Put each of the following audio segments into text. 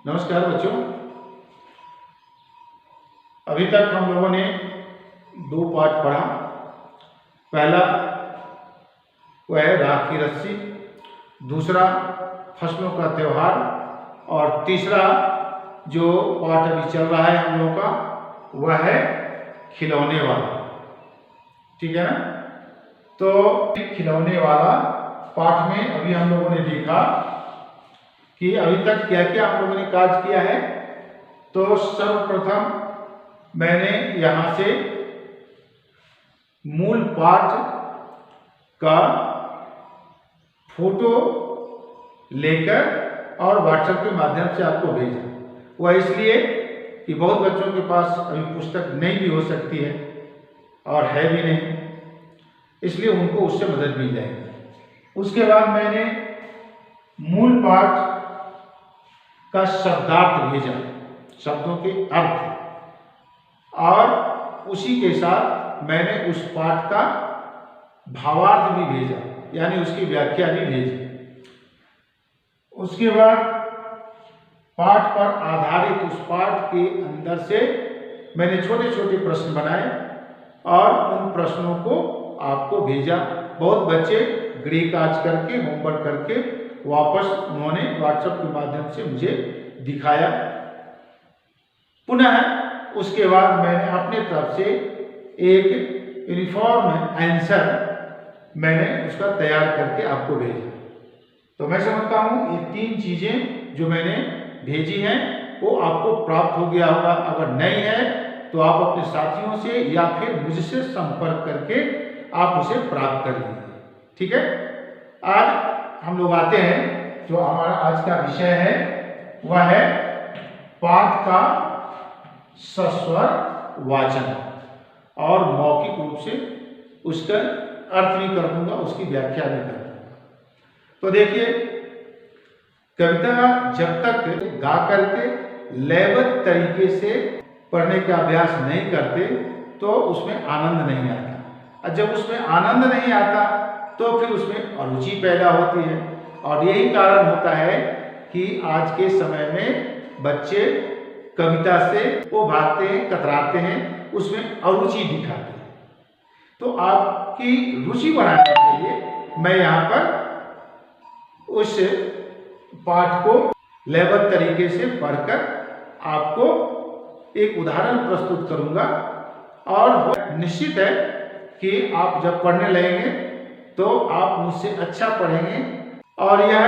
नमस्कार बच्चों। अभी तक हम लोगों ने दो पाठ पढ़ा। पहला वह है राख की रस्सी, दूसरा फसलों का त्यौहार, और तीसरा जो पाठ अभी चल रहा है हम लोग का वह है खिलौने वाला। ठीक है ना। तो खिलौने वाला पाठ में अभी हम लोगों ने देखा कि अभी तक क्या क्या हम लोगों ने कार्य किया है। तो सर्वप्रथम मैंने यहाँ से मूल पाठ का फोटो लेकर और व्हाट्सएप के माध्यम से आपको भेजा। वह इसलिए कि बहुत बच्चों के पास अभी पुस्तक नहीं भी हो सकती है और है भी नहीं, इसलिए उनको उससे मदद मिल जाएगी। उसके बाद मैंने मूल पाठ का शब्दार्थ भेजा, शब्दों के अर्थ, और उसी के साथ मैंने उस पाठ का भावार्थ भी भेजा, यानी उसकी व्याख्या भी भेजी। उसके बाद पाठ पर आधारित उस पाठ के अंदर से मैंने छोटे छोटे प्रश्न बनाए और उन प्रश्नों को आपको भेजा। बहुत बच्चे गृह कार्य करके होमवर्क करके वापस उन्होंने व्हाट्सएप के माध्यम से मुझे दिखाया। पुनः उसके बाद मैंने अपने तरफ से एक यूनिफॉर्म आंसर मैंने उसका तैयार करके आपको भेजा। तो मैं समझता हूँ ये तीन चीजें जो मैंने भेजी हैं वो आपको प्राप्त हो गया होगा। अगर नहीं है तो आप अपने साथियों से या फिर मुझसे संपर्क करके आप उसे प्राप्त कर लीजिए। ठीक है। आज हम लोग आते हैं, जो हमारा आज का विषय है वह है पाठ का सस्वर वाचन, और मौखिक रूप से उसका अर्थ भी कर दूंगा, उसकी व्याख्या भी कर दूंगा। तो देखिए, कविता जब तक गा करके लयबद्ध तरीके से पढ़ने का अभ्यास नहीं करते तो उसमें आनंद नहीं आता, और जब उसमें आनंद नहीं आता तो फिर उसमें अरुचि पैदा होती है। और यही कारण होता है कि आज के समय में बच्चे कविता से वो भागते हैं, कतराते हैं, उसमें अरुचि दिखाते हैं। तो आपकी रुचि बढ़ाने के लिए मैं यहाँ पर उस पाठ को लयबद्ध तरीके से पढ़कर आपको एक उदाहरण प्रस्तुत करूंगा, और निश्चित है कि आप जब पढ़ने लगेंगे तो आप मुझसे अच्छा पढ़ेंगे, और यह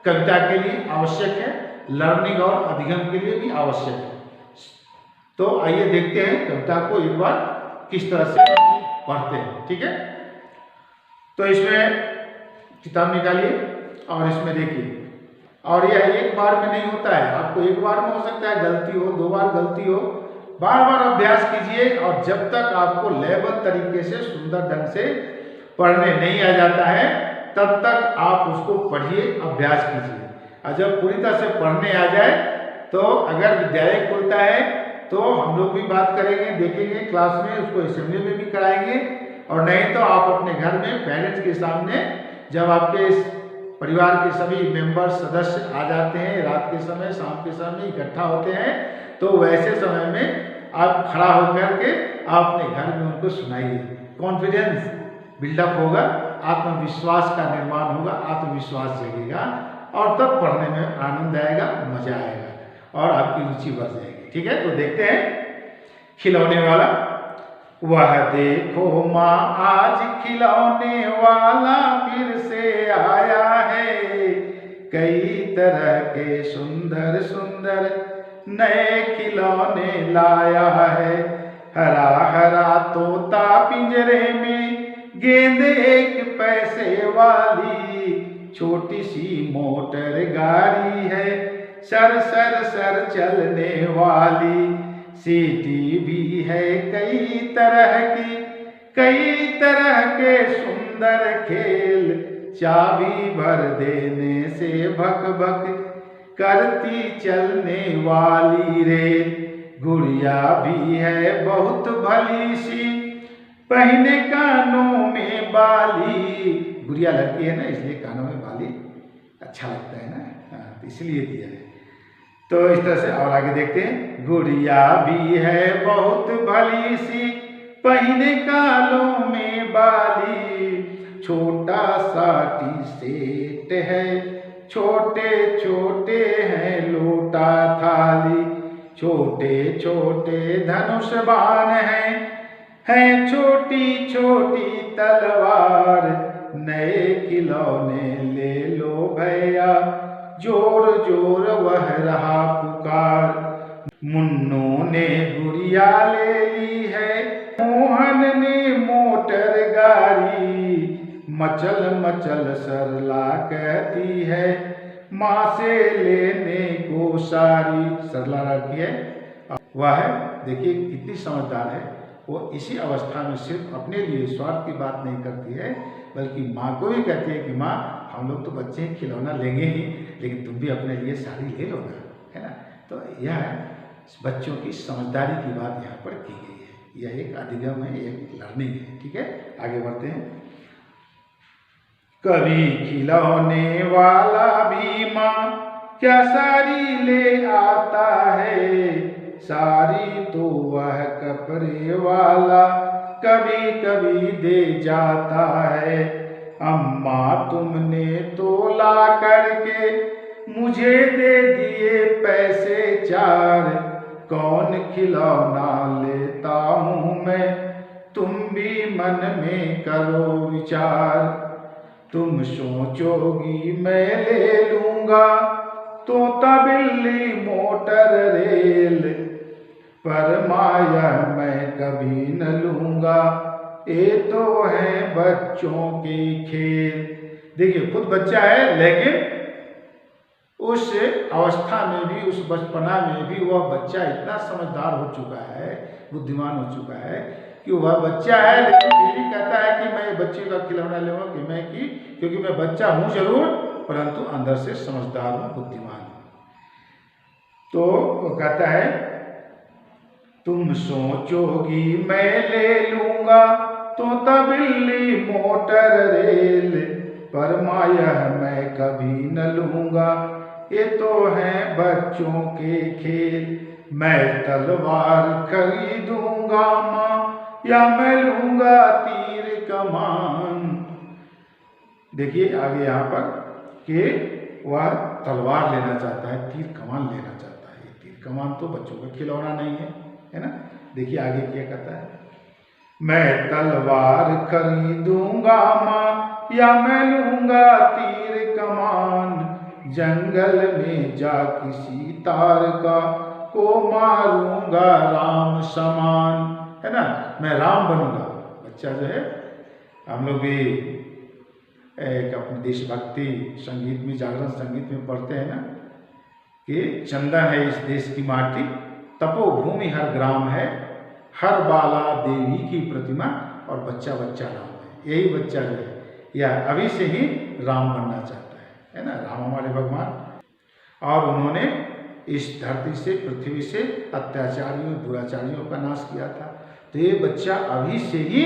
कविता के लिए आवश्यक है, लर्निंग और अधिगम के लिए भी आवश्यक है। तो आइए देखते हैं कविता को एक बार किस तरह से पढ़ते हैं। ठीक है। तो इसमें किताब निकालिए और इसमें देखिए, और यह एक बार में नहीं होता है, आपको एक बार में हो सकता है गलती हो, दो बार गलती हो, बार बार अभ्यास कीजिए, और जब तक आपको लयबद्ध तरीके से सुंदर ढंग से पढ़ने नहीं आ जाता है तब तक आप उसको पढ़िए, अभ्यास कीजिए। और जब पूरी तरह से पढ़ने आ जाए तो अगर विद्यालय खुलता है तो हम लोग भी बात करेंगे, देखेंगे क्लास में, उसको असेंबली में भी कराएंगे, और नहीं तो आप अपने घर में पेरेंट्स के सामने, जब आपके परिवार के सभी मेंबर सदस्य आ जाते हैं रात के समय, शाम के समय इकट्ठा होते हैं, तो वैसे समय में आप खड़ा होकर के आप अपने घर में उनको सुनाइए। कॉन्फिडेंस बिल्डअप होगा, आत्मविश्वास का निर्माण होगा, आत्मविश्वास जगेगा, और तब पढ़ने में आनंद आएगा, मजा आएगा और आपकी रुचि बढ़ जाएगी। ठीक है। तो देखते हैं खिलौने वाला। वह देखो माँ आज खिलौने वाला फिर से आया है, कई तरह के सुंदर सुंदर नए खिलौने लाया है। हरा हरा तोता पिंजरे में, गेंद एक पैसे वाली, छोटी सी मोटर गाड़ी है, सर सर सर चलने वाली, सीटी भी है कई तरह की, कई तरह के सुंदर खेल, चाबी भर देने से भक भक करती चलने वाली रेल, गुड़िया भी है बहुत भली सी, पहने कानों में बाली। गुड़िया लड़की है ना, इसलिए कानों में बाली अच्छा लगता है ना, इसलिए दिया है। तो इस तरह से और आगे देखते हैं। गुड़िया भी है बहुत भली सी, पहने कालों में बाली, छोटा सा टी सेट है, छोटे छोटे हैं लोटा थाली, छोटे छोटे धनुष बाण हैं छोटी छोटी तलवार, नए खिलौने ले लो भैया, जोर जोर वह रहा पुकार। मुन्नू ने गुड़िया ले ली है, मोहन ने मोटर गाड़ी, मचल मचल सरला कहती है, माँ से लेने को सारी। सरला लड़की है वह है, देखिए कितनी समझदार है। वो इसी अवस्था में सिर्फ अपने लिए स्वार्थ की बात नहीं करती है, बल्कि माँ को भी कहती है कि माँ हम लोग तो बच्चे हैं, खिलौना लेंगे ही, लेकिन तुम भी अपने लिए साड़ी ले लो ना, है ना। तो यह बच्चों की समझदारी की बात यहाँ पर की गई है। यह एक अधिगम है, एक लर्निंग है। ठीक है, आगे बढ़ते हैं। कभी खिलौने वाला भी माँ क्या साड़ी ले आता है, साड़ी तो वह कपड़े वाला कभी कभी दे जाता है। अम्मा तुमने तो ला करके मुझे दे दिए पैसे चार, कौन खिलौना लेता हूँ मैं, तुम भी मन में करो विचार। तुम सोचोगी मैं ले लूँगा तोता बिल्ली मोटर रेल, पर माया मैं कभी न लूँगा, ये तो है बच्चों के खेल। देखिए खुद बच्चा है, लेकिन उस अवस्था में भी, उस बचपना में भी वह बच्चा इतना समझदार हो चुका है, बुद्धिमान हो चुका है कि वह बच्चा है, लेकिन फिर भी कहता है कि मैं बच्चे का खिलौना लूँगा कि मैं क्योंकि मैं बच्चा हूँ जरूर, परंतु अंदर से समझदार हूँ, बुद्धिमान हूँ। तो वो कहता है तुम सोचोगी मैं ले लूँगा तोता बिल्ली मोटर रेल, पर माया मैं कभी न लूँगा, ये तो है बच्चों के खेल। मैं तलवार खरीदूंगा माँ, या मैं लूँगा तीर कमान। देखिए आगे यहाँ पर कि वह तलवार लेना चाहता है, तीर कमान लेना चाहता है। तीर कमान तो बच्चों का खिलौना नहीं है, है ना। देखिए आगे क्या कहता है। मैं तलवार खरीदूंगा माँ, या मैं लूँगा तीर कमान, जंगल में जा किसी तार का को मारूंगा राम समान, है ना। मैं राम बनूंगा। बच्चा जो है, हम लोग भी एक अपने देशभक्ति संगीत में, जागरण संगीत में पढ़ते हैं ना कि चंदन है इस देश की माटी, तपोभूमि हर ग्राम है, हर बाला देवी की प्रतिमा, और बच्चा बच्चा राम है। यही बच्चा जो है यह अभी से ही राम बनना चाहता है ना। राम हमारे भगवान, और उन्होंने इस धरती से, पृथ्वी से अत्याचारियों, दुराचारियों का नाश किया था। तो ये बच्चा अभी से ही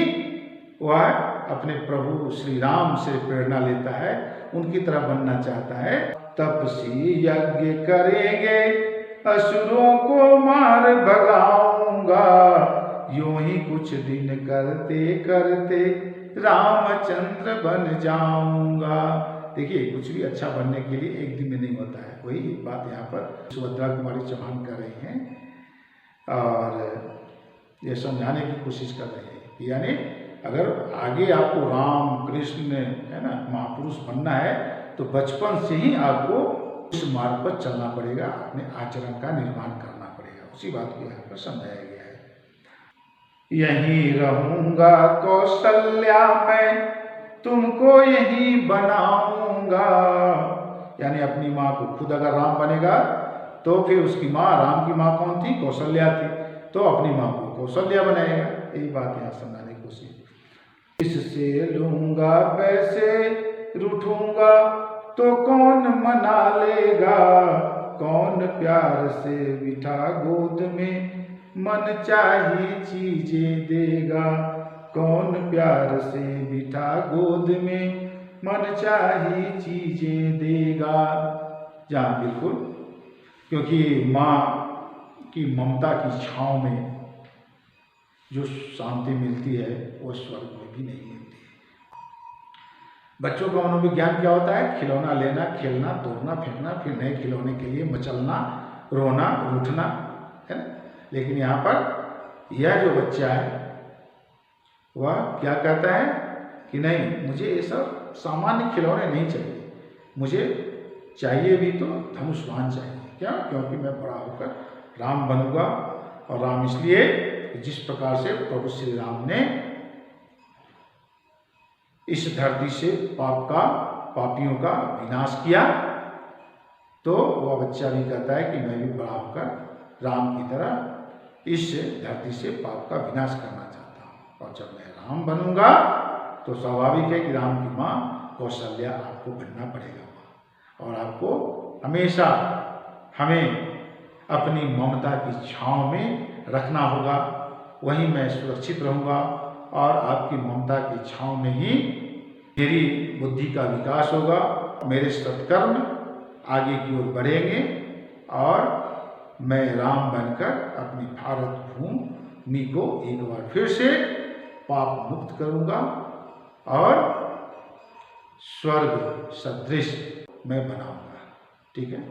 वह अपने प्रभु श्री राम से प्रेरणा लेता है, उनकी तरह बनना चाहता है। तपसी यज्ञ करेंगे, असुरों को मार भगाऊंगा, यूं ही कुछ दिन करते करते रामचंद्र बन जाऊंगा। देखिए कुछ भी अच्छा बनने के लिए एक दिन में नहीं होता है। वही बात यहाँ पर सुभद्रा कुमारी चौहान कर रही हैं और ये समझाने की कोशिश कर रहे हैं कि यानी अगर आगे आपको राम कृष्ण, है ना, महापुरुष बनना है तो बचपन से ही आपको उस मार्ग पर चलना पड़ेगा, अपने आचरण का निर्माण करना पड़ेगा। उसी बात को यहाँ पर समझाया गया है। यहीं रहूंगा कौशल्या मैं, तुमको यहीं बनाऊंगा। यानी अपनी माँ को, खुद अगर राम बनेगा तो फिर उसकी माँ, राम की माँ कौन थी? कौशल्या थी। तो अपनी माँ को कौशल्या बनाएगा। यही बात यहाँ समझाने की कोशिश। इससे लूंगा पैसे, रूठूंगा तो कौन मना लेगा, कौन प्यार से बिठा गोद में मन चाहिए चीजें देगा, कौन प्यार से बिठा गोद में मन चाहिए चीजें देगा। जहाँ बिल्कुल क्योंकि माँ की ममता की छाँव में जो शांति मिलती है वो स्वर्ग में भी नहीं मिलती है। बच्चों का मनोविज्ञान क्या होता है? खिलौना लेना, खेलना, तोड़ना, फेंकना, फिर नए खिलौने के लिए मचलना, रोना, रूठना, है ना। लेकिन यहाँ पर यह जो बच्चा है वह क्या कहता है कि नहीं, मुझे ये सब सामान्य खिलौने नहीं चाहिए, मुझे चाहिए भी तो धनुष्वान चाहिए। क्या? क्योंकि मैं बड़ा होकर राम बनूंगा। और राम इसलिए जिस प्रकार से प्रभु श्री राम ने इस धरती से पापियों का विनाश किया, तो वह बच्चा भी कहता है कि मैं भी बड़ा होकर राम की तरह इस धरती से पाप का विनाश करना चाहता हूँ। और जब मैं राम बनूंगा तो स्वाभाविक है कि राम की माँ कौशल्या आपको बनना पड़ेगा और आपको हमेशा हमें अपनी ममता की छाँव में रखना होगा। वहीं मैं सुरक्षित रहूँगा और आपकी ममता की छाँव में ही मेरी बुद्धि का विकास होगा, मेरे सत्कर्म आगे की ओर बढ़ेंगे और मैं राम बनकर अपनी भारत भूमि को एक बार फिर से पाप मुक्त करूँगा और स्वर्ग सदृश मैं बनाऊँगा। ठीक है।